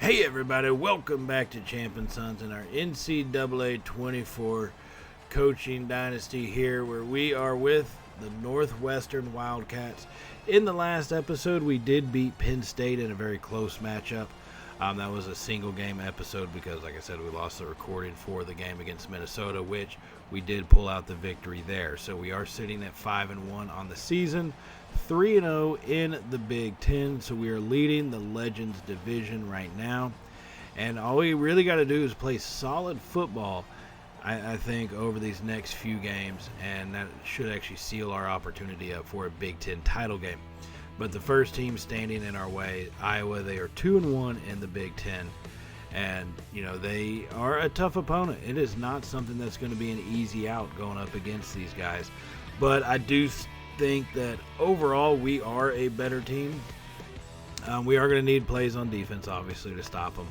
Hey everybody, welcome back to Champion Sons and our NCAA 24 coaching dynasty here, where we are with the Northwestern Wildcats. In the last episode, we did beat Penn State in a very close matchup. That was a single game episode because, like I said, we lost the recording for the game against Minnesota, which we did pull out the victory there. So we are sitting at 5-1 on the season, 3-0 in the Big Ten. So we are leading the Legends division right now. And all we really got to do is play solid football, I think, over these next few games. And that should actually seal our opportunity up for a Big Ten title game. But the first team standing in our way, Iowa, they are 2-1 in the Big Ten. And, they are a tough opponent. It is not something that's going to be an easy out going up against these guys. But I do think that overall we are a better team. We are going to need plays on defense, obviously, to stop them.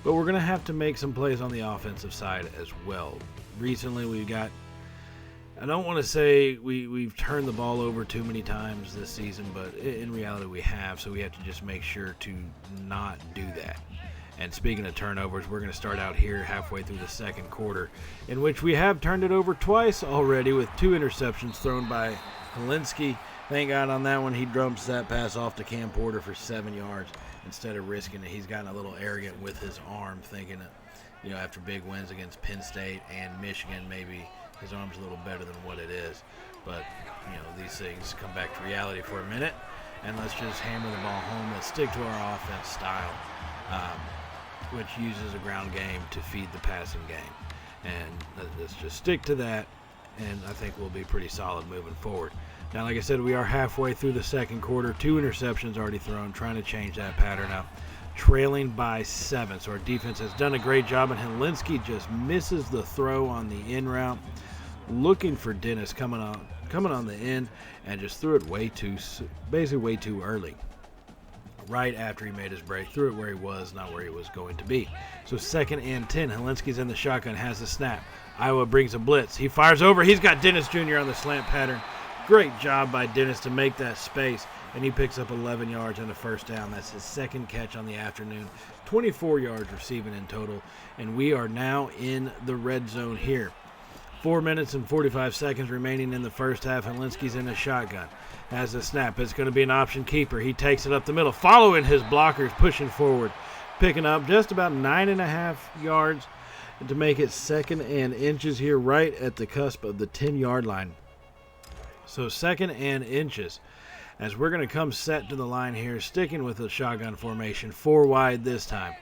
But we're going to have to make some plays on the offensive side as well. Recently we got, I don't want to say we've turned the ball over too many times this season, but in reality we have, so we have to just make sure to not do that. And speaking of turnovers, we're going to start out here halfway through the second quarter, in which we have turned it over twice already with 2 interceptions thrown by Helinski. Thank God on that one, he dumps that pass off to Cam Porter for 7 yards instead of risking it. He's gotten a little arrogant with his arm, thinking that, after big wins against Penn State and Michigan, maybe his arm's a little better than what it is. But, these things come back to reality for a minute, and let's just hammer the ball home. Let's stick to our offense style, which uses a ground game to feed the passing game. And let's just stick to that, and I think we'll be pretty solid moving forward. Now, like I said, we are halfway through the second quarter. 2 interceptions already thrown, trying to change that pattern up. Trailing by 7. So our defense has done a great job, and Helinski just misses the throw on the in route. Looking for Dennis coming on the end, and just threw it way too early. Right after he made his break, threw it where he was, not where he was going to be. So 2nd and 10. Helinski's in the shotgun, has the snap. Iowa brings a blitz. He fires over. He's got Dennis Jr. on the slant pattern. Great job by Dennis to make that space, and he picks up 11 yards and a first down. That's his 2nd catch on the afternoon. 24 yards receiving in total, and we are now in the red zone here. 4 minutes and 45 seconds remaining in the first half. Helinski's in the shotgun. Has the snap. It's going to be an option keeper. He takes it up the middle, following his blockers, pushing forward, picking up just about 9.5 yards to make it 2nd and inches here, right at the cusp of the 10-yard line. So 2nd and inches, as we're going to come set to the line here, sticking with the shotgun formation, 4 wide this time.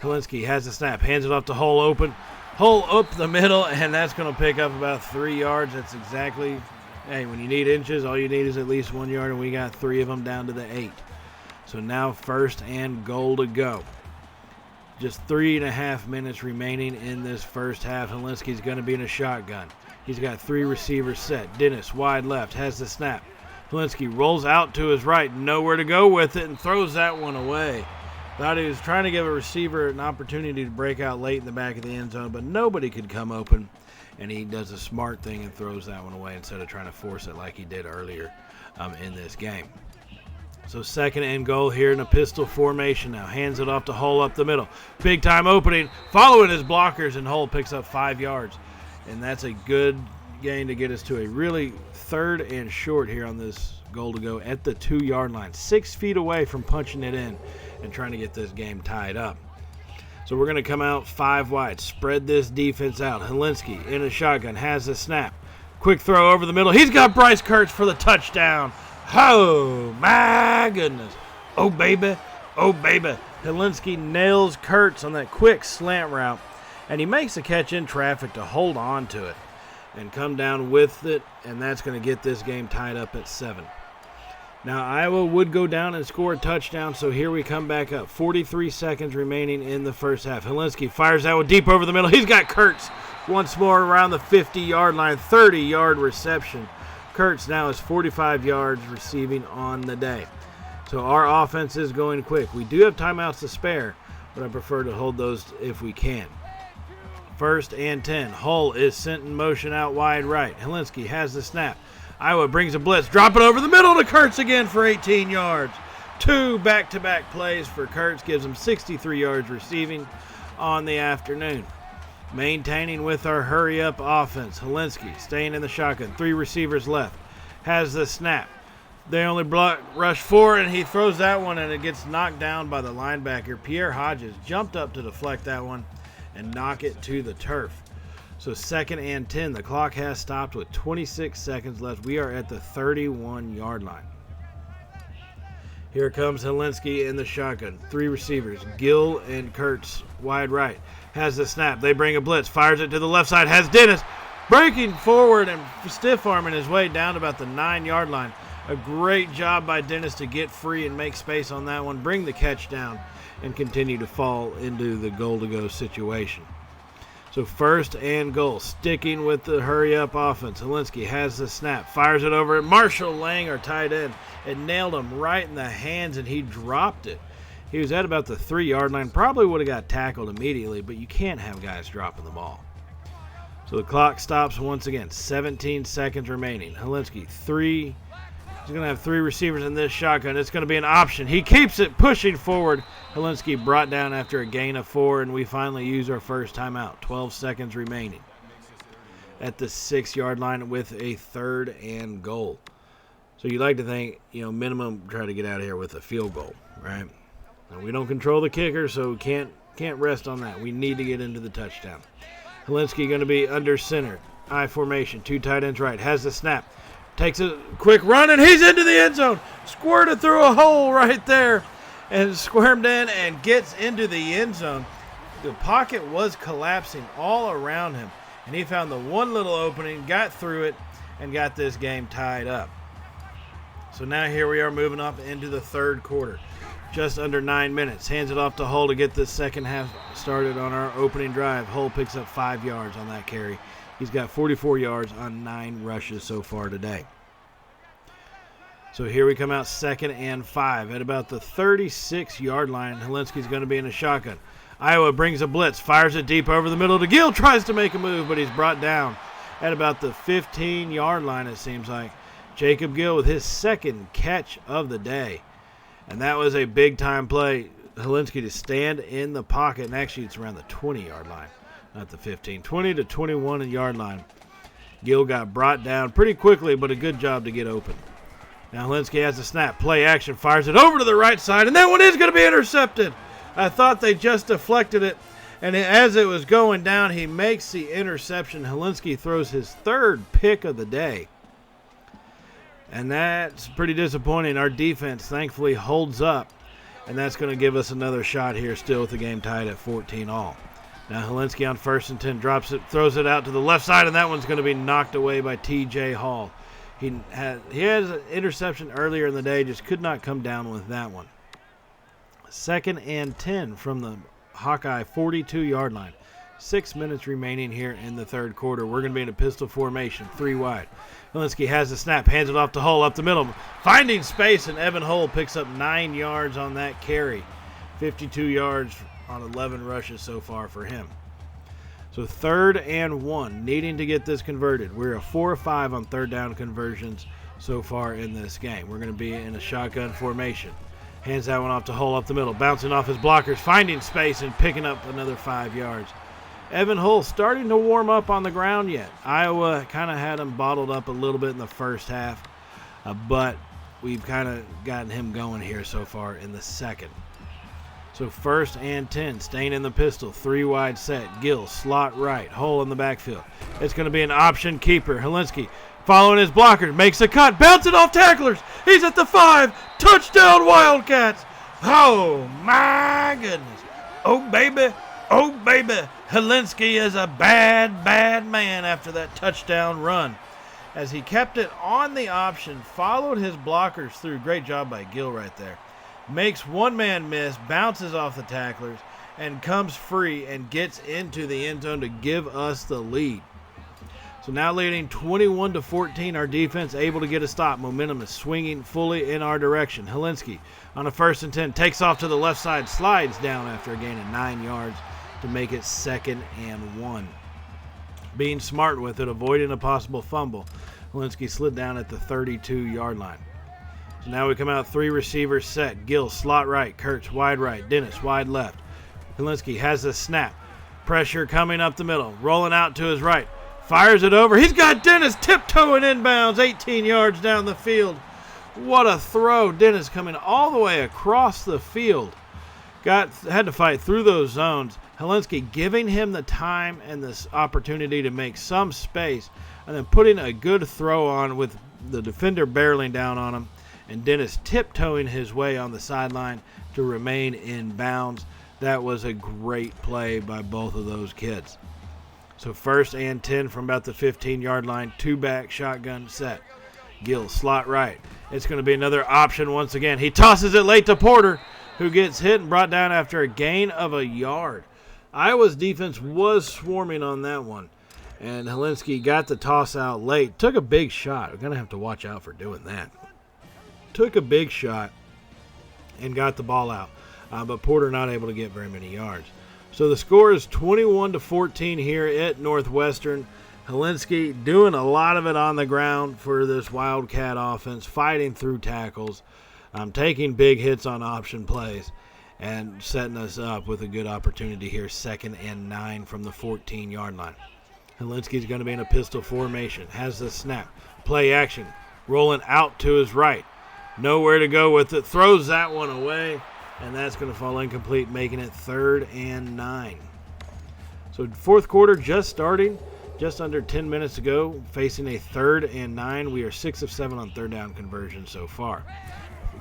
Helinski has the snap, hands it off to Hull open. Hull up the middle, and that's going to pick up about 3 yards. That's exactly, when you need inches, all you need is at least 1 yard, and we got 3 of them down to the 8. So now 1st and goal to go. Just 3.5 minutes remaining in this first half. Helinski's going to be in a shotgun. He's got 3 receivers set. Dennis, wide left, has the snap. Helinski rolls out to his right, nowhere to go with it, and throws that one away. Thought he was trying to give a receiver an opportunity to break out late in the back of the end zone, but nobody could come open, and he does a smart thing and throws that one away instead of trying to force it like he did earlier in this game. So 2nd and goal here in a pistol formation now. Hands it off to Hull up the middle. Big time opening, following his blockers, and Hull picks up 5 yards. And that's a good gain to get us to a really 3rd and short here on this goal to go at the 2-yard line. 6 feet away from punching it in and trying to get this game tied up. So we're going to come out 5 wide, spread this defense out. Helinski in a shotgun, has the snap. Quick throw over the middle. He's got Bryce Kurtz for the touchdown. Oh, my goodness. Oh, baby. Oh, baby. Helinski nails Kurtz on that quick slant route, and he makes a catch in traffic to hold on to it and come down with it, and that's going to get this game tied up at 7. Now, Iowa would go down and score a touchdown, so here we come back up. 43 seconds remaining in the first half. Helinski fires that one deep over the middle. He's got Kurtz once more around the 50-yard line, 30-yard reception. Kurtz now is 45 yards receiving on the day. So our offense is going quick. We do have timeouts to spare, but I prefer to hold those if we can. 1st and 10. Hull is sent in motion out wide right. Helinski has the snap. Iowa brings a blitz. Drop it over the middle to Kurtz again for 18 yards. 2 back-to-back plays for Kurtz, gives him 63 yards receiving on the afternoon. Maintaining with our hurry-up offense, Helinski staying in the shotgun. 3 receivers left. Has the snap. They only rush 4, and he throws that one, and it gets knocked down by the linebacker. Pierre Hodges jumped up to deflect that one and knock it to the turf. So 2nd and 10. The clock has stopped with 26 seconds left. We are at the 31-yard line. Here comes Helinski in the shotgun. 3 receivers, Gill and Kurtz wide right. Has the snap. They bring a blitz. Fires it to the left side. Has Dennis breaking forward and stiff-arming his way down to about the 9-yard line. A great job by Dennis to get free and make space on that one, bring the catch down, and continue to fall into the goal-to-go situation. So 1st and goal, sticking with the hurry-up offense. Helinski has the snap, fires it over at Marshall Lang, our tight end. It nailed him right in the hands, and he dropped it. He was at about the 3-yard line, probably would have got tackled immediately, but you can't have guys dropping the ball. So the clock stops once again, 17 seconds remaining. Helinski, he's going to have 3 receivers in this shotgun. It's going to be an option. He keeps it pushing forward. Helinski brought down after a gain of 4, and we finally use our first timeout. 12 seconds remaining at the 6-yard line with a 3rd and goal. So you like to think, minimum try to get out of here with a field goal, right? Now, we don't control the kicker, so we can't rest on that. We need to get into the touchdown. Helinski going to be under center. I formation. 2 tight ends right. Has the snap. Takes a quick run, and he's into the end zone. Squirted through a hole right there and squirmed in and gets into the end zone. The pocket was collapsing all around him, and he found the one little opening, got through it, and got this game tied up. So now here we are moving up into the 3rd quarter. Just under 9 minutes. Hands it off to Hull to get this second half started on our opening drive. Hull picks up 5 yards on that carry. He's got 44 yards on 9 rushes so far today. So here we come out 2nd and 5 at about the 36-yard line. Helinski's going to be in a shotgun. Iowa brings a blitz, fires it deep over the middle to Gill, tries to make a move, but he's brought down at about the 15-yard line, it seems like. Jacob Gill with his 2nd catch of the day. And that was a big-time play. Helinski to stand in the pocket, and actually it's around the 20-yard line, not the 15. 20 to 21-yard line. Gill got brought down pretty quickly, but a good job to get open. Now Helinski has the snap, play action, fires it over to the right side, and that one is going to be intercepted. I thought they just deflected it, and as it was going down, he makes the interception. Helinski throws his 3rd pick of the day. And that's pretty disappointing. Our defense thankfully holds up, and that's going to give us another shot here still with the game tied at 14-all. Now Helinski on 1st and 10 drops it, throws it out to the left side, and that one's going to be knocked away by T.J. Hall. He had an interception earlier in the day, just could not come down with that one. 2nd and 10 from the Hawkeye 42-yard line. 6 minutes remaining here in the 3rd quarter. We're going to be in a pistol formation, 3 wide. Helinski has the snap, hands it off to Hull up the middle, finding space, and Evan Hull picks up 9 yards on that carry. 52 yards on 11 rushes so far for him. So 3rd and 1, needing to get this converted. We're a 4 of 5 on 3rd down conversions so far in this game. We're going to be in a shotgun formation. Hands that one off to Hull up the middle, bouncing off his blockers, finding space, and picking up another 5 yards. Evan Hull starting to warm up on the ground yet. Iowa kind of had him bottled up a little bit in the first half, but we've kind of gotten him going here so far in the 2nd. So 1st and 10, staying in the pistol, 3 wide set. Gill, slot right, Hull in the backfield. It's going to be an option keeper. Helinski following his blocker, makes a cut, bouncing off tacklers. He's at the 5, touchdown Wildcats. Oh my goodness. Oh baby. Oh, baby, Helinski is a bad, bad man after that touchdown run. As he kept it on the option, followed his blockers through. Great job by Gill right there. Makes one man miss, bounces off the tacklers, and comes free and gets into the end zone to give us the lead. So now leading 21-14, our defense able to get a stop. Momentum is swinging fully in our direction. Helinski on a 1st and 10, takes off to the left side, slides down after a gain of 9 yards. To make it 2nd and 1. Being smart with it, avoiding a possible fumble. Helinski slid down at the 32-yard line. So now we come out 3 receivers set. Gill slot right, Kurtz wide right, Dennis wide left. Helinski has the snap. Pressure coming up the middle, rolling out to his right. Fires it over. He's got Dennis tiptoeing inbounds, 18 yards down the field. What a throw. Dennis coming all the way across the field. Had to fight through those zones. Helinski giving him the time and this opportunity to make some space, and then putting a good throw on with the defender barreling down on him, and Dennis tiptoeing his way on the sideline to remain in bounds. That was a great play by both of those kids. So 1st and 10 from about the 15-yard line, 2-back shotgun set. Gill slot right. It's going to be another option once again. He tosses it late to Porter, who gets hit and brought down after a gain of a yard. Iowa's defense was swarming on that one, and Helinski got the toss out late. Took a big shot. We're going to have to watch out for doing that. Took a big shot and got the ball out, but Porter not able to get very many yards. So the score is 21-14 here at Northwestern. Helinski doing a lot of it on the ground for this Wildcat offense, fighting through tackles, taking big hits on option plays, and setting us up with a good opportunity here, 2nd and 9 from the 14-yard line. Helinski's going to be in a pistol formation, has the snap, play action, rolling out to his right. Nowhere to go with it, throws that one away, and that's going to fall incomplete, making it 3rd and 9. So 4th quarter just starting, just under 10 minutes to go, facing a 3rd and 9. We are 6 of 7 on 3rd down conversions so far.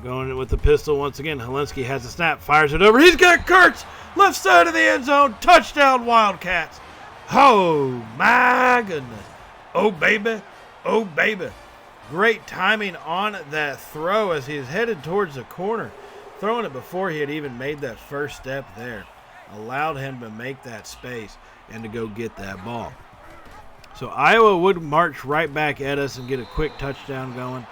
Going with the pistol once again. Helinski has a snap, fires it over. He's got Kurtz, left side of the end zone, touchdown Wildcats. Oh my goodness. Oh baby, oh baby. Great timing on that throw as he's headed towards the corner. Throwing it before he had even made that first step there. Allowed him to make that space and to go get that ball. So Iowa would march right back at us and get a quick touchdown going,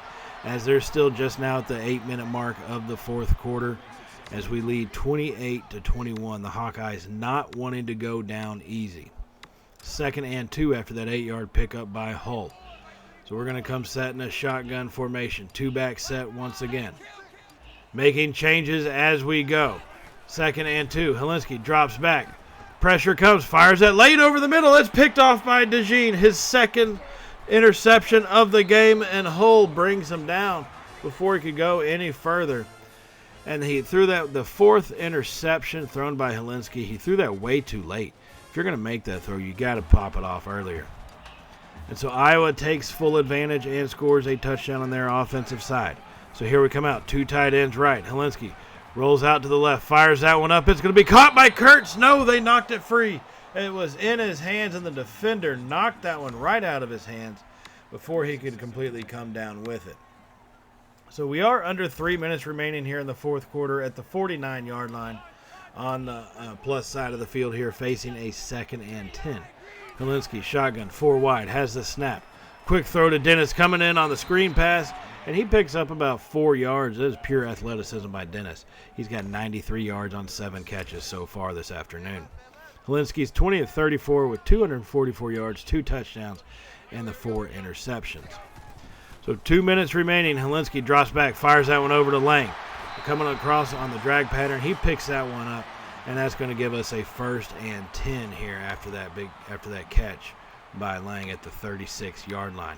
as they're still just now at the 8-minute mark of the 4th quarter, as we lead 28-21. The Hawkeyes not wanting to go down easy. 2nd and 2 after that 8-yard pickup by Hull. So we're going to come set in a shotgun formation. 2-back set once again. Making changes as we go. 2nd and 2. Helinski drops back. Pressure comes. Fires that late over the middle. It's picked off by DeJean. His 2nd interception of the game, and Hull brings him down before he could go any further. And he threw that, the 4th interception thrown by Helinski, he threw that way too late. If you're going to make that throw, you got to pop it off earlier. And so Iowa takes full advantage and scores a touchdown on their offensive side. So here we come out, 2 tight ends right. Helinski rolls out to the left, fires that one up. It's going to be caught by Kurtz. No, they knocked it free. It was in his hands, and the defender knocked that one right out of his hands before he could completely come down with it. So we are under 3 minutes remaining here in the 4th quarter at the 49-yard line on the plus side of the field here, facing a 2nd and 10. Helinski, shotgun, 4 wide, has the snap. Quick throw to Dennis coming in on the screen pass, and he picks up about 4 yards. That is pure athleticism by Dennis. He's got 93 yards on 7 catches so far this afternoon. Helinski's 20 of 34 with 244 yards, 2 touchdowns, and the 4 interceptions. So 2 minutes remaining. Helinski drops back, fires that one over to Lang. Coming across on the drag pattern, he picks that one up, and that's going to give us a 1st and 10 here after that catch by Lang at the 36-yard line.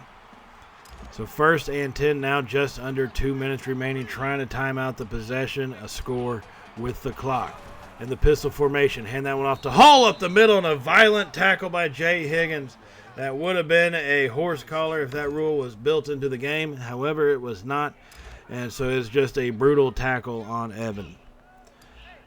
So 1st and 10 now, just under 2 minutes remaining, trying to time out the possession, a score with the clock. In the pistol formation, hand that one off to Hall up the middle, and a violent tackle by Jay Higgins. That would have been a horse collar if that rule was built into the game. However, it was not, and so it's just a brutal tackle on Evan.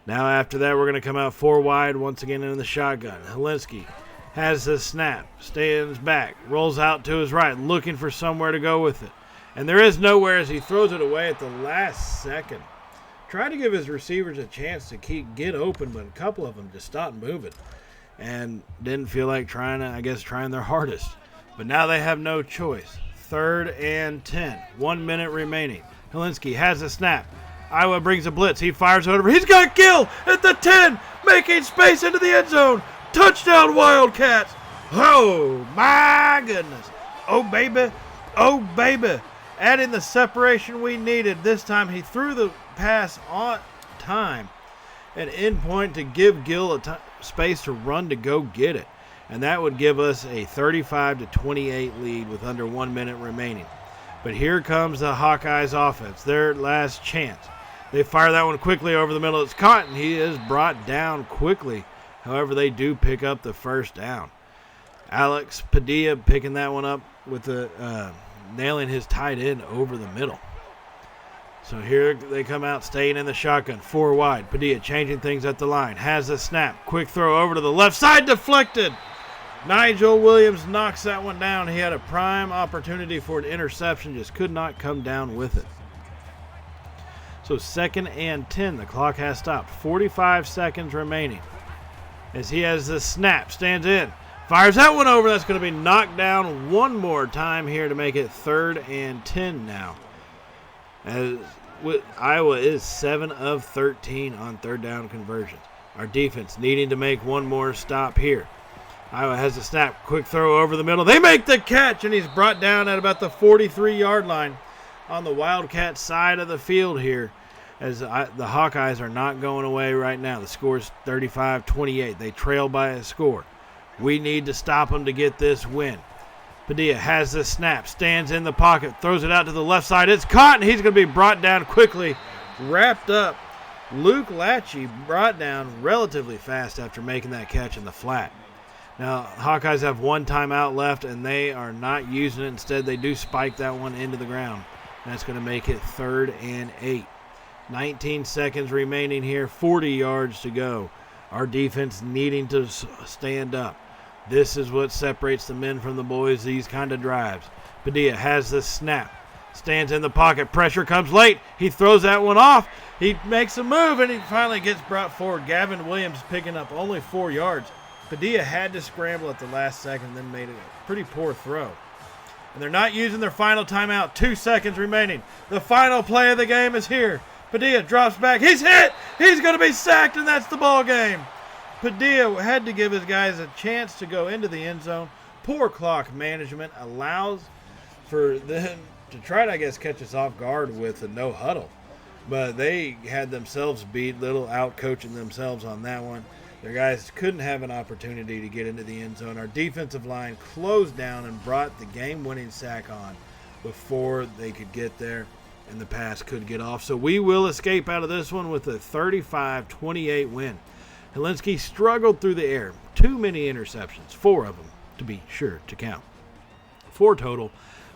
Now after that, we're going to come out 4 wide once again in the shotgun. Helinski has the snap, stands back, rolls out to his right, looking for somewhere to go with it. And there is nowhere as he throws it away at the last second. Tried to give his receivers a chance to get open, but a couple of them just stopped moving and didn't feel like trying their hardest. But now they have no choice. 3rd and 10, 1 minute remaining. Helinski has the snap. Iowa brings a blitz. He fires it over. He's got Gill at the 10, making space into the end zone. Touchdown Wildcats. Oh, my goodness. Oh, baby. Oh, baby. adding the separation we needed. This time he threw the pass on time at end point to give Gill space to run to go get it. And that would give us a 35-28 lead with under 1 minute remaining. But here comes the Hawkeyes offense, their last chance. They fire that one quickly over the middle. It's caught, and he is brought down quickly. However, they do pick up the first down. Alex Padilla picking that one up with nailing his tight end over the middle. So here they come out, staying in the shotgun, 4 wide. Padilla changing things at the line. Has the snap. Quick throw over to the left side, deflected. Nigel Williams knocks that one down. He had a prime opportunity for an interception, just could not come down with it. So 2nd and 10. The clock has stopped. 45 seconds remaining. As he has the snap, stands in. Fires that one over. That's going to be knocked down one more time here to make it 3rd and 10 now. As Iowa is 7 of 13 on 3rd down conversions. Our defense needing to make one more stop here. Iowa has a snap. Quick throw over the middle. They make the catch, and he's brought down at about the 43-yard line on the Wildcat side of the field here. As the Hawkeyes are not going away right now. The score is 35-28. They trail by a score. We need to stop them to get this win. Padilla has the snap, stands in the pocket, throws it out to the left side. It's caught, and he's going to be brought down quickly, wrapped up. Luke Lachey brought down relatively fast after making that catch in the flat. Now, Hawkeyes have 1 timeout left, and they are not using it. Instead, they do spike that one into the ground. That's going to make it 3rd and 8. 19 seconds remaining here, 40 yards to go. Our defense needing to stand up. This is what separates the men from the boys, these kind of drives. Padilla has the snap, stands in the pocket, pressure comes late. He throws that one off. He makes a move, and he finally gets brought forward. Gavin Williams picking up only 4 yards. Padilla had to scramble at the last second, then made a pretty poor throw. And they're not using their final timeout. 2 seconds remaining. The final play of the game is here. Padilla drops back. He's hit. He's going to be sacked, and that's the ball game. Padilla had to give his guys a chance to go into the end zone. Poor clock management allows for them to try to, I guess, catch us off guard with a no huddle. But they had themselves beat, little out-coaching themselves on that one. Their guys couldn't have an opportunity to get into the end zone. Our defensive line closed down and brought the game-winning sack on before they could get there, and the pass could get off. So we will escape out of this one with a 35-28 win. Helinski struggled through the air. Too many interceptions, 4 of them to be sure to count. 4 total,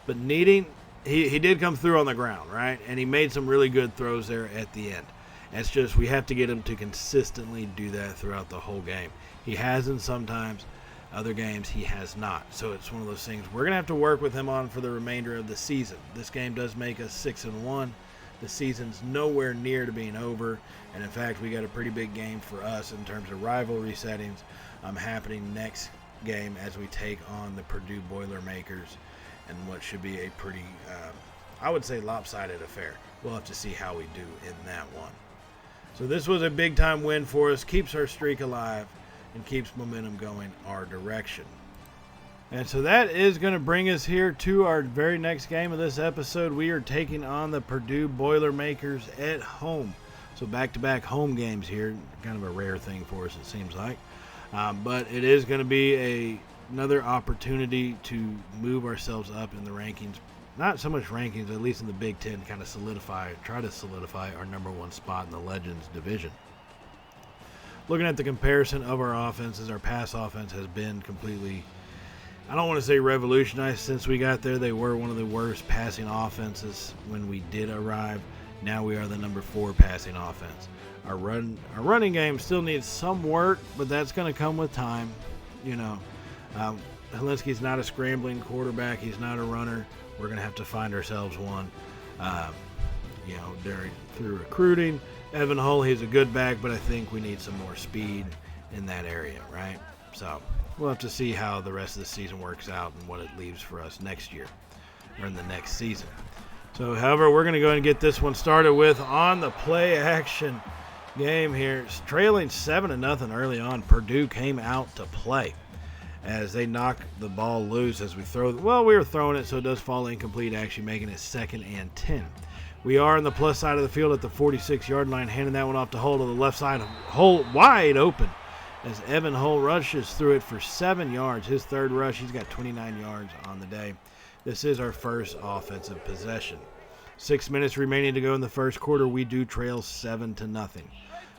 but he did come through on the ground, right? And he made some really good throws there at the end. It's just we have to get him to consistently do that throughout the whole game. He hasn't sometimes. Other games he has not. So it's one of those things we're going to have to work with him on for the remainder of the season. This game does make us 6-1. The season's nowhere near to being over. And in fact, we got a pretty big game for us in terms of rivalry settings happening next game as we take on the Purdue Boilermakers and what should be a pretty, I would say, lopsided affair. We'll have to see how we do in that one. So this was a big-time win for us, keeps our streak alive, and keeps momentum going our direction. And so that is going to bring us here to our very next game of this episode. We are taking on the Purdue Boilermakers at home. So back-to-back home games here, kind of a rare thing for us, it seems like. But it is going to be another opportunity to move ourselves up in the rankings. Not so much rankings, at least in the Big Ten, kind of try to solidify our number 1 spot in the Legends division. Looking at the comparison of our offenses, our pass offense has been completely, I don't want to say revolutionized since we got there. They were one of the worst passing offenses when we did arrive. Now we are the number 4 passing offense. Our running game still needs some work, but that's going to come with time. You know, Helinski's not a scrambling quarterback. He's not a runner. We're going to have to find ourselves one, through recruiting. Evan Hull, he's a good back, but I think we need some more speed in that area, right? So we'll have to see how the rest of the season works out and what it leaves for us next year or in the next season. So, however, we're going to go ahead and get this one started with on the play action game here. It's trailing 7-0 early on. Purdue came out to play. as they knock the ball loose as we throw. Well, we were throwing it, so it does fall incomplete, actually making it 2nd and 10. We are on the plus side of the field at the 46-yard line, handing that one off to Hull to the left side. Hull wide open as Evan Hull rushes through it for 7 yards. His third rush, he's got 29 yards on the day. This is our first offensive possession. 6 minutes remaining to go in the first quarter. We do trail 7-0.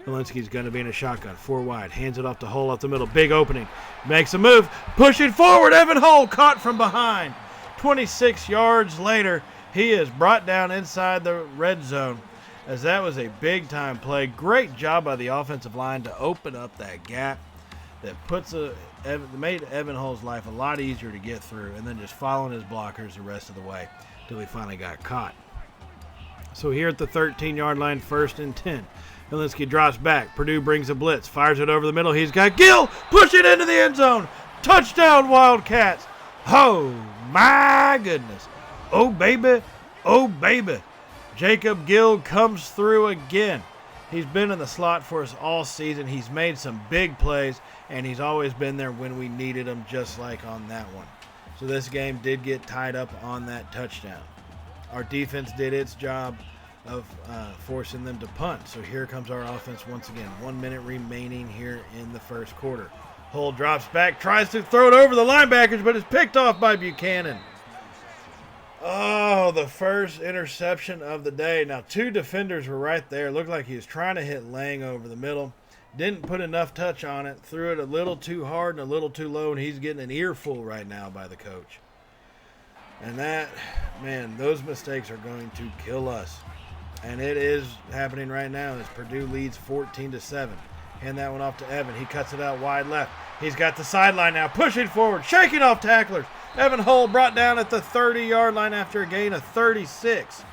Helinski's going to be in a shotgun, 4 wide, hands it off to Hull up the middle, big opening, makes a move, pushing forward, Evan Hull caught from behind. 26 yards later, he is brought down inside the red zone as that was a big-time play. Great job by the offensive line to open up that gap that made Evan Hull's life a lot easier to get through, and then just following his blockers the rest of the way until he finally got caught. So here at the 13-yard line, 1st and 10. Helinski drops back. Purdue brings a blitz. Fires it over the middle. He's got Gill. Push it into the end zone. Touchdown, Wildcats. Oh, my goodness. Oh, baby. Oh, baby. Jacob Gill comes through again. He's been in the slot for us all season. He's made some big plays, and he's always been there when we needed him, just like on that one. So this game did get tied up on that touchdown. Our defense did its job of forcing them to punt. So here comes our offense once again. 1 minute remaining here in the first quarter. Hull drops back, tries to throw it over the linebackers, but it's picked off by Buchanan. Oh, the first interception of the day. Now, 2 defenders were right there. Looked like he was trying to hit Lang over the middle. Didn't put enough touch on it. Threw it a little too hard and a little too low, and he's getting an earful right now by the coach. And that, man, those mistakes are going to kill us. And it is happening right now as Purdue leads 14-7. Hand that one off to Evan. He cuts it out wide left. He's got the sideline now, pushing forward, shaking off tacklers. Evan Hull brought down at the 30-yard line after a gain of 36.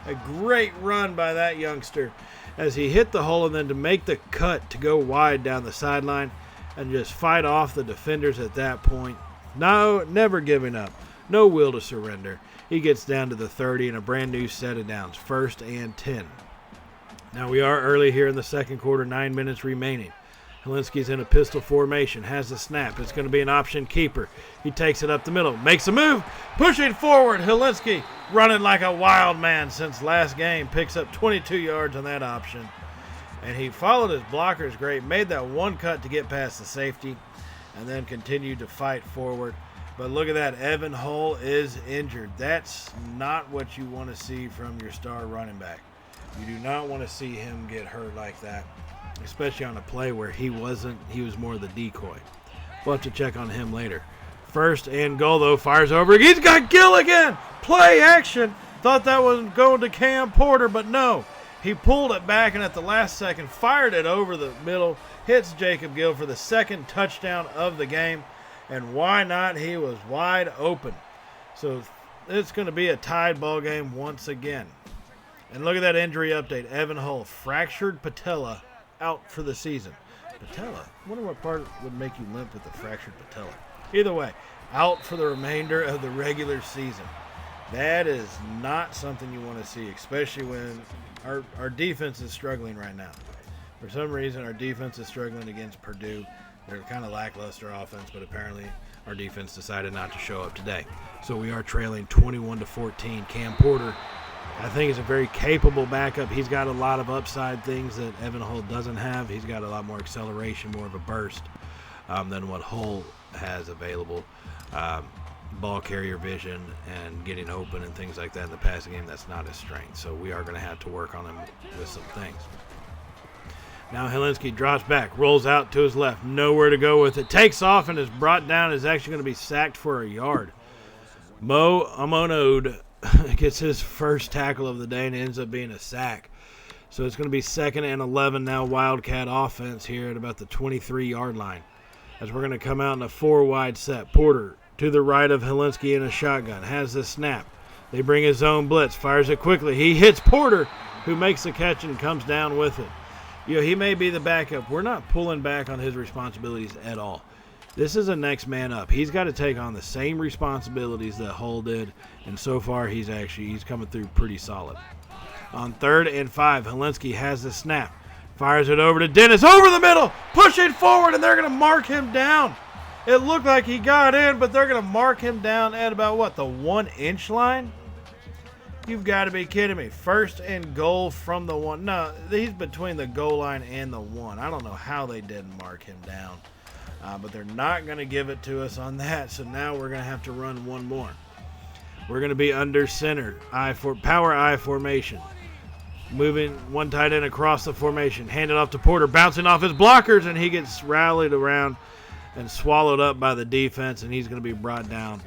A great run by that youngster as he hit the hole and then to make the cut to go wide down the sideline and just fight off the defenders at that point. No, never giving up. No will to surrender. He gets down to the 30 and a brand new set of downs. 1st and 10. Now we are early here in the second quarter, 9 minutes remaining. Helinski's in a pistol formation, has the snap. It's going to be an option keeper. He takes it up the middle, makes a move, pushing forward. Helinski running like a wild man since last game, picks up 22 yards on that option. And he followed his blockers great, made that one cut to get past the safety, and then continued to fight forward. But look at that, Evan Hull is injured. That's not what you want to see from your star running back. You do not want to see him get hurt like that, especially on a play where he was more the decoy. We'll have to check on him later. 1st and goal, though, fires over. He's got Gill again. Play action. Thought that was going to Cam Porter, but no. He pulled it back and at the last second fired it over the middle. Hits Jacob Gill for the 2nd touchdown of the game. And why not? He was wide open. So it's going to be a tied ball game once again. And look at that injury update. Evan Hull, fractured patella, out for the season. Patella? I wonder what part would make you limp with a fractured patella. Either way, out for the remainder of the regular season. That is not something you want to see, especially when our defense is struggling right now. For some reason, our defense is struggling against Purdue. They're kind of lackluster offense, but apparently our defense decided not to show up today. So we are trailing 21-14. Cam Porter, I think, is a very capable backup. He's got a lot of upside things that Evan Hull doesn't have. He's got a lot more acceleration, more of a burst than what Hull has available. Ball carrier vision and getting open and things like that in the passing game, that's not his strength. So we are going to have to work on him with some things. Now Helinski drops back, rolls out to his left, nowhere to go with it, takes off and is brought down, is actually going to be sacked for a yard. Mo Amonode gets his first tackle of the day and ends up being a sack. So it's going to be 2nd and 11 now, Wildcat offense here at about the 23-yard line. As we're going to come out in a 4-wide set. Porter to the right of Helinski in a shotgun, has the snap. They bring his own blitz, fires it quickly. He hits Porter, who makes the catch and comes down with it. He may be the backup. We're not pulling back on his responsibilities at all. This is a next man up. He's got to take on the same responsibilities that Hull did, and so far he's coming through pretty solid. On 3rd and 5, Helinski has the snap. Fires it over to Dennis, over the middle, pushing forward, and they're going to mark him down. It looked like he got in, but they're going to mark him down at about, the 1-inch line? You've got to be kidding me. 1st and goal from the 1. No, he's between the goal line and the 1. I don't know how they didn't mark him down. But they're not going to give it to us on that, so now we're going to have to run one more. We're going to be under center, power I formation. Moving one tight end across the formation. Handed off to Porter, bouncing off his blockers, and he gets rallied around and swallowed up by the defense, and he's going to be brought down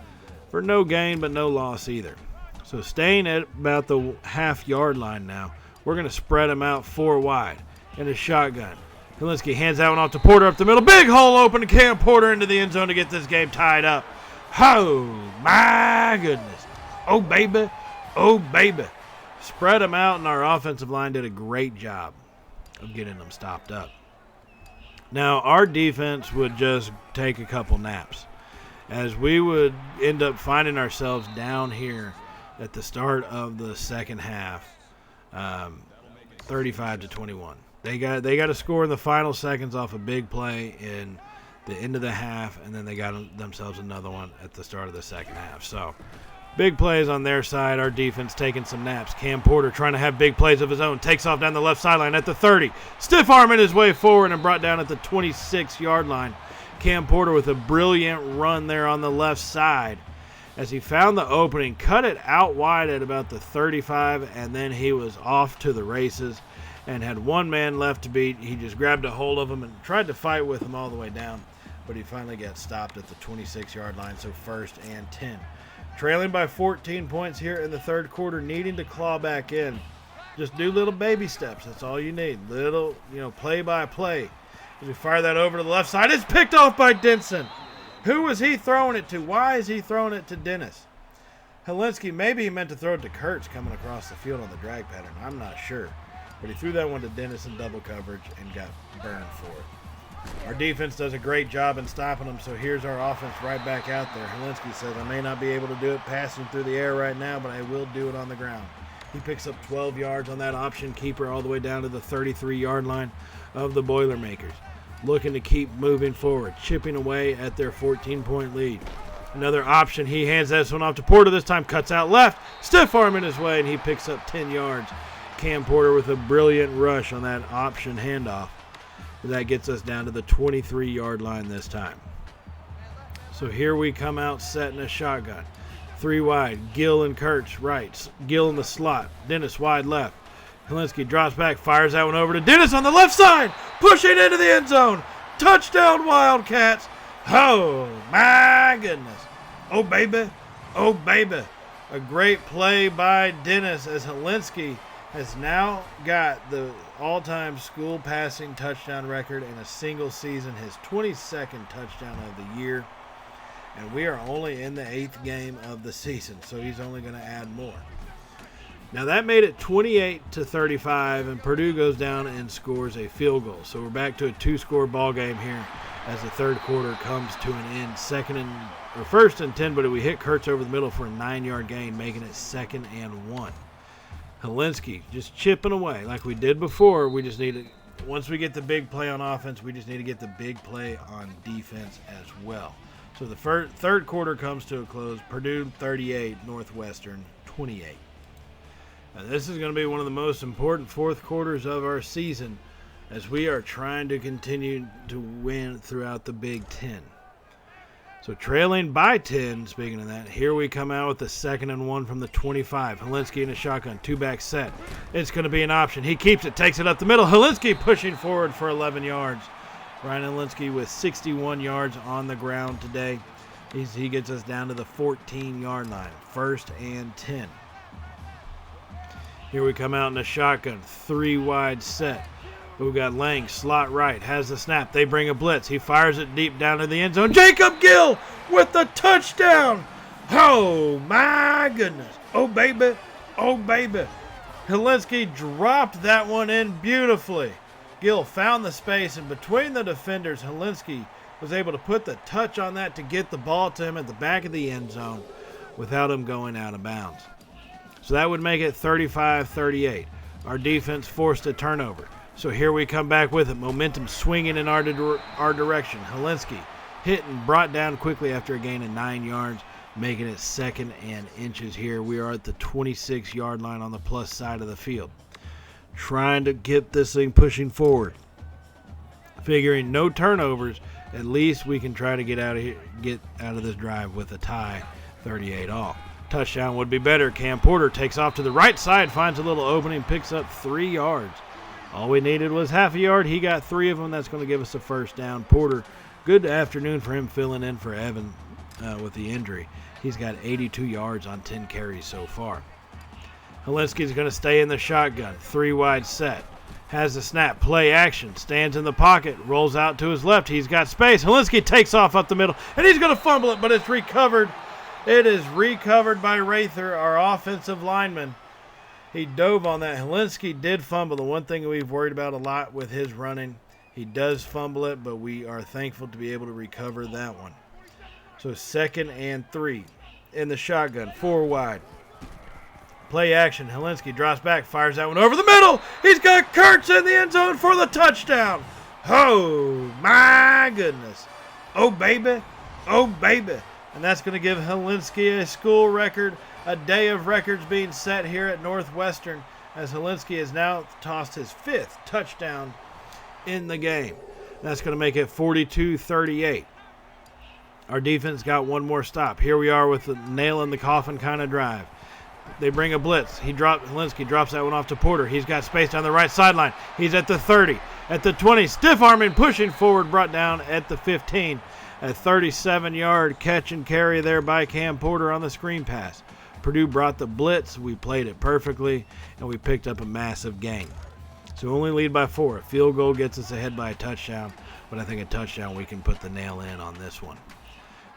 for no gain but no loss either. So staying at about the half-yard line now, we're going to spread him out 4 wide in a shotgun. Helinski hands that one off to Porter up the middle. Big hole open to Cam Porter into the end zone to get this game tied up. Oh, my goodness. Oh, baby. Oh, baby. Spread them out, and our offensive line did a great job of getting them stopped up. Now, our defense would just take a couple naps, as we would end up finding ourselves down here at the start of the second half, 35-21. They got a score in the final seconds off a big play in the end of the half, and then they got themselves another one at the start of the second half. So, big plays on their side. Our defense taking some naps. Cam Porter trying to have big plays of his own. Takes off down the left sideline at the 30. Stiff arming his way forward and brought down at the 26-yard line. Cam Porter with a brilliant run there on the left side as he found the opening, cut it out wide at about the 35, and then he was off to the races and had one man left to beat. He just grabbed a hold of him and tried to fight with him all the way down, but he finally got stopped at the 26-yard line, so 1st and 10. Trailing by 14 points here in the third quarter, needing to claw back in. Just do little baby steps. That's all you need. Little, play by play. As we fire that over to the left side, it's picked off by Denson. Who was he throwing it to? Why is he throwing it to Dennis? Helinski, maybe he meant to throw it to Kurtz coming across the field on the drag pattern. I'm not sure. But he threw that one to Dennis in double coverage and got burned for it. Our defense does a great job in stopping them, so here's our offense right back out there. Helinski says, I may not be able to do it passing through the air right now, but I will do it on the ground. He picks up 12 yards on that option keeper all the way down to the 33-yard line of the Boilermakers. Looking to keep moving forward, chipping away at their 14-point lead. Another option, he hands this one off to Porter, this time cuts out left, stiff arm in his way, and he picks up 10 yards. Cam Porter with a brilliant rush on that option handoff. That gets us down to the 23-yard line this time. So here we come out setting a shotgun. 3 wide, Gill and Kurtz right, Gill in the slot, Dennis wide left. Helinski drops back, fires that one over to Dennis on the left side, pushing into the end zone. Touchdown Wildcats. Oh, my goodness. Oh, baby. Oh, baby. A great play by Dennis as Helinski has now got the all-time school passing touchdown record in a single season, his 22nd touchdown of the year. And we are only in the 8th game of the season, so he's only going to add more. Now that made it 28-35, and Purdue goes down and scores a field goal. So we're back to a 2-score ball game here as the third quarter comes to an end. 1st and 10, but we hit Kurtz over the middle for a 9-yard gain, making it 2nd and 1. Helinski just chipping away like we did before. We just need to, once we get the big play on offense, we just need to get the big play on defense as well. So the third quarter comes to a close. Purdue 38, Northwestern 28. Now this is going to be one of the most important fourth quarters of our season as we are trying to continue to win throughout the Big Ten. So trailing by 10, speaking of that, here we come out with the 2nd and 1 from the 25. Helinski in a shotgun, 2-back set. It's going to be an option. He keeps it, takes it up the middle. Helinski pushing forward for 11 yards. Ryan Helinski with 61 yards on the ground today. He gets us down to the 14-yard line, 1st and 10. Here we come out in a shotgun, 3-wide set. We've got Lang, slot right, has the snap. They bring a blitz. He fires it deep down to the end zone. Jacob Gill with the touchdown. Oh, my goodness. Oh, baby. Oh, baby. Helinski dropped that one in beautifully. Gill found the space, and between the defenders, Helinski was able to put the touch on that to get the ball to him at the back of the end zone without him going out of bounds. So that would make it 35-38. Our defense forced a turnover. So here we come back with it. Momentum swinging in our direction. Helinski hit and brought down quickly after a gain of 9 yards, making it 2nd and inches here. We are at the 26-yard line on the plus side of the field. Trying to get this thing pushing forward. Figuring no turnovers, at least we can try to get out of this drive with a tie, 38 all. Touchdown would be better. Cam Porter takes off to the right side, finds a little opening, picks up 3 yards. All we needed was half a yard. He got 3 of them. That's going to give us a first down. Porter, good afternoon for him filling in for Evan with the injury. He's got 82 yards on 10 carries so far. Helinski's going to stay in the shotgun. 3 wide set. Has the snap. Play action. Stands in the pocket. Rolls out to his left. He's got space. Helinski takes off up the middle. And he's going to fumble it, but it's recovered. It is recovered by Rather, our offensive lineman. He dove on that. Helinski did fumble. The one thing we've worried about a lot with his running, he does fumble it, but we are thankful to be able to recover that one. So 2nd and 3 in the shotgun, 4 wide. Play action. Helinski drops back, fires that one over the middle. He's got Kurtz in the end zone for the touchdown. Oh, my goodness. Oh, baby. Oh, baby. And that's going to give Helinski a school record, a day of records being set here at Northwestern, as Helinski has now tossed his 5th touchdown in the game. That's going to make it 42-38. Our defense got one more stop. Here we are with the nail in the coffin kind of drive. They bring a blitz. Helinski drops that one off to Porter. He's got space down the right sideline. He's at the 30, at the 20. Stiff arming, pushing forward, brought down at the 15. A 37-yard catch and carry there by Cam Porter on the screen pass. Purdue brought the blitz. We played it perfectly, and we picked up a massive gain. So only lead by 4. A field goal gets us ahead by a touchdown, but I think a touchdown we can put the nail in on this one.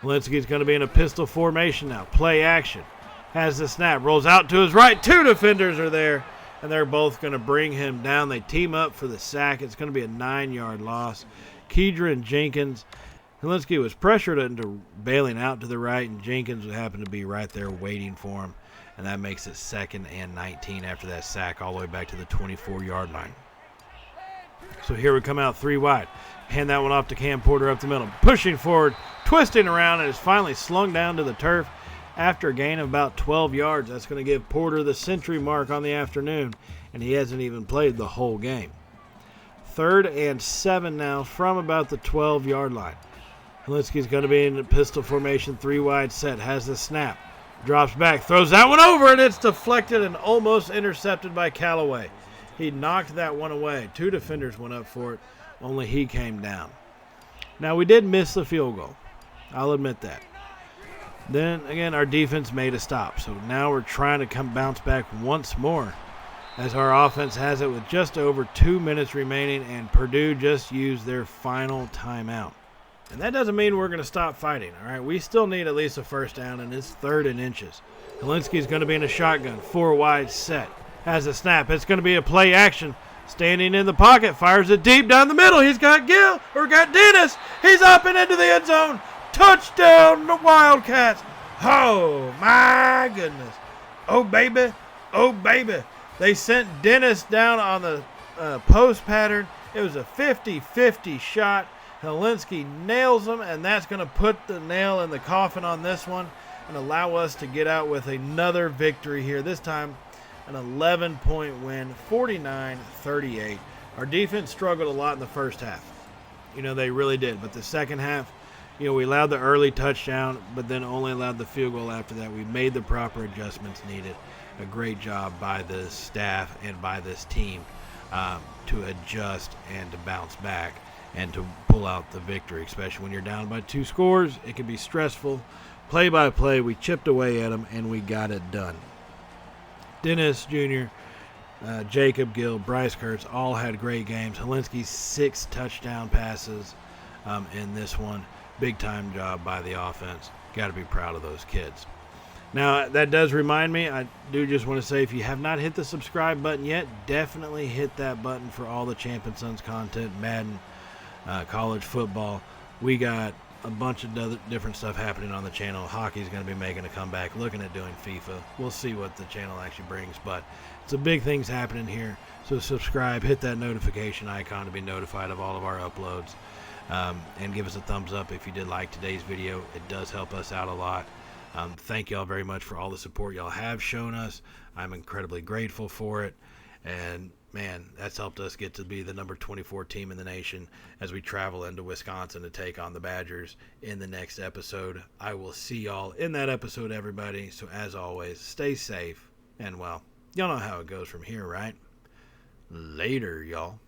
Helinski's going to be in a pistol formation now. Play action. Has the snap. Rolls out to his right. 2 defenders are there, and they're both going to bring him down. They team up for the sack. It's going to be a 9-yard loss. Kedron Jenkins. Helinski was pressured into bailing out to the right, and Jenkins would happen to be right there waiting for him, and that makes it 2nd and 19 after that sack all the way back to the 24-yard line. So here we come out 3 wide. Hand that one off to Cam Porter up the middle. Pushing forward, twisting around, and is finally slung down to the turf after a gain of about 12 yards. That's going to give Porter the century mark on the afternoon, and he hasn't even played the whole game. 3rd and 7 now from about the 12-yard line. Helinski's going to be in the pistol formation, 3 wide set, has the snap, drops back, throws that one over, and it's deflected and almost intercepted by Callaway. He knocked that one away. 2 defenders went up for it, only he came down. Now, we did miss the field goal. I'll admit that. Then, again, our defense made a stop, so now we're trying to bounce back once more, as our offense has it with just over 2 minutes remaining, and Purdue just used their final timeout. And that doesn't mean we're going to stop fighting, all right? We still need at least a first down, and it's 3rd and inches. Helinski's going to be in a shotgun, 4 wide set. Has a snap. It's going to be a play action. Standing in the pocket, fires it deep down the middle. He's got Dennis. He's up and into the end zone. Touchdown, the Wildcats. Oh, my goodness. Oh, baby. Oh, baby. They sent Dennis down on the post pattern. It was a 50-50 shot. Helinski nails him, and that's going to put the nail in the coffin on this one and allow us to get out with another victory here. This time, an 11-point win, 49-38. Our defense struggled a lot in the first half. They really did. But the second half, we allowed the early touchdown, but then only allowed the field goal after that. We made the proper adjustments needed. A great job by the staff and by this team to adjust and to bounce back and to pull out the victory, especially when you're down by 2 scores. It can be stressful. Play by play, we chipped away at them, and we got it done. Dennis Jr., Jacob Gill, Bryce Kurtz all had great games. Helinski's 6 touchdown passes in this one. Big-time job by the offense. Got to be proud of those kids. Now, that does remind me, I do just want to say, if you have not hit the subscribe button yet, definitely hit that button for all the Champ & Sons content, Madden, college football. We got a bunch of other different stuff happening on the channel. Hockey's going to be making a comeback, looking at doing FIFA. We'll see what the channel actually brings, but some big things happening here. So subscribe, hit that notification icon to be notified of all of our uploads. and give us a thumbs up if you did like today's video. It does help us out a lot. Thank y'all very much for all the support y'all have shown us. I'm incredibly grateful for it. And man, that's helped us get to be the number 24 team in the nation as we travel into Wisconsin to take on the Badgers in the next episode. I will see y'all in that episode, everybody. So as always, stay safe. And well, y'all know how it goes from here, right? Later, y'all.